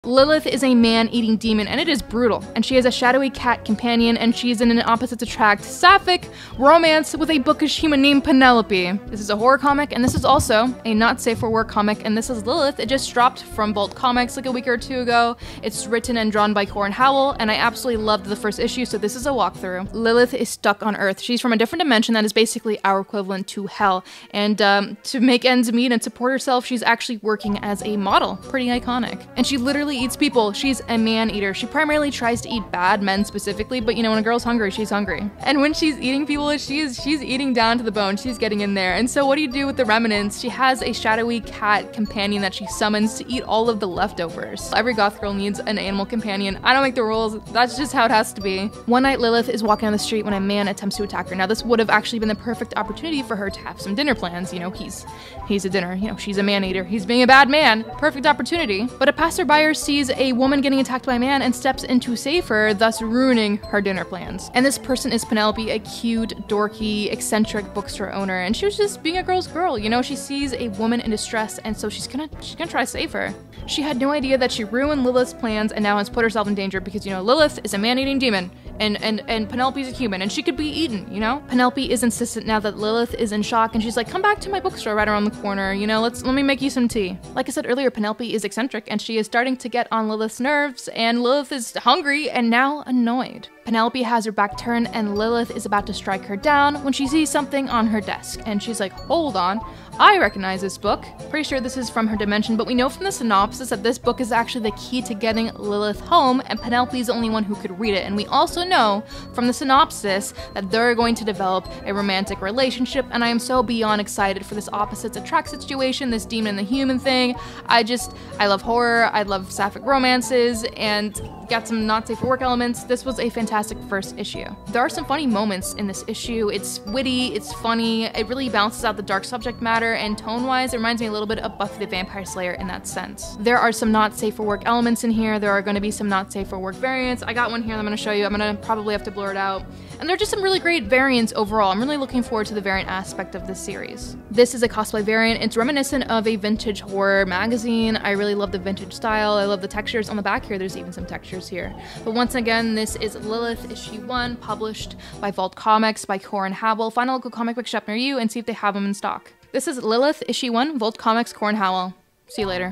Lilith is a man-eating demon, and it is brutal, and she has a shadowy cat companion, and she's in an opposites attract sapphic romance with a bookish human named Penelope. This is a horror comic, and this is also a not safe for work comic, and this is Lilith. It just dropped from Vault Comics like a week or two ago. It's written and drawn by Howell, and I absolutely loved the first issue, so this is a walkthrough. Lilith is stuck on Earth. She's from a different dimension that is basically our equivalent to hell, and to make ends meet and support herself, she's actually working as a model. Pretty iconic. And she literally eats people. She's a man-eater. She primarily tries to eat bad men specifically, but you know, when a girl's hungry, she's hungry. And when she's eating people, she's eating down to the bone. She's getting in there. And so what do you do with the remnants? She has a shadowy cat companion that she summons to eat all of the leftovers. Every goth girl needs an animal companion. I don't make the rules. That's just how it has to be. One night, Lilith is walking on the street when a man attempts to attack her. Now, this would have actually been the perfect opportunity for her to have some dinner plans. You know, he's a dinner. You know, she's a man-eater. He's being a bad man. Perfect opportunity. But a passerby sees a woman getting attacked by a man and steps in to save her, thus ruining her dinner plans. And this person is Penelope, a cute, dorky, eccentric bookstore owner, and she was just being a girl's girl. You know, she sees a woman in distress, and so she's gonna try to save her. She had no idea that she ruined Lilith's plans and now has put herself in danger because, you know, Lilith is a man-eating demon. And Penelope's a human, and she could be eaten, you know? Penelope is insistent now that Lilith is in shock, and she's like, come back to my bookstore right around the corner, you know, let me make you some tea. Like I said earlier, Penelope is eccentric, and she is starting to get on Lilith's nerves, and Lilith is hungry and now annoyed. Penelope has her back turned, and Lilith is about to strike her down when she sees something on her desk, and she's like, hold on, I recognize this book. Pretty sure this is from her dimension, but we know from the synopsis that this book is actually the key to getting Lilith home, and Penelope is the only one who could read it. And we also know from the synopsis that they're going to develop a romantic relationship, and I am so beyond excited for this opposites attract situation, this demon and the human thing. I love horror, I love sapphic romances, and got some not safe for work elements. This was a fantastic first issue. There are some funny moments in this issue. It's witty, it's funny, it really balances out the dark subject matter, and tone-wise, it reminds me a little bit of Buffy the Vampire Slayer in that sense. There are some not safe for work elements in here. There are going to be some not safe for work variants. I got one here that I'm going to show you. I'm going to probably have to blur it out. And they're just some really great variants overall. I'm really looking forward to the variant aspect of this series. This is a cosplay variant. It's reminiscent of a vintage horror magazine. I really love the vintage style. I love the textures on the back here. There's even some textures here. But once again, this is Lilith issue 1, published by Vault Comics by Howell. Find a local comic book shop near you and see if they have them in stock. This is Lilith issue 1, Vault Comics, Howell. See you later.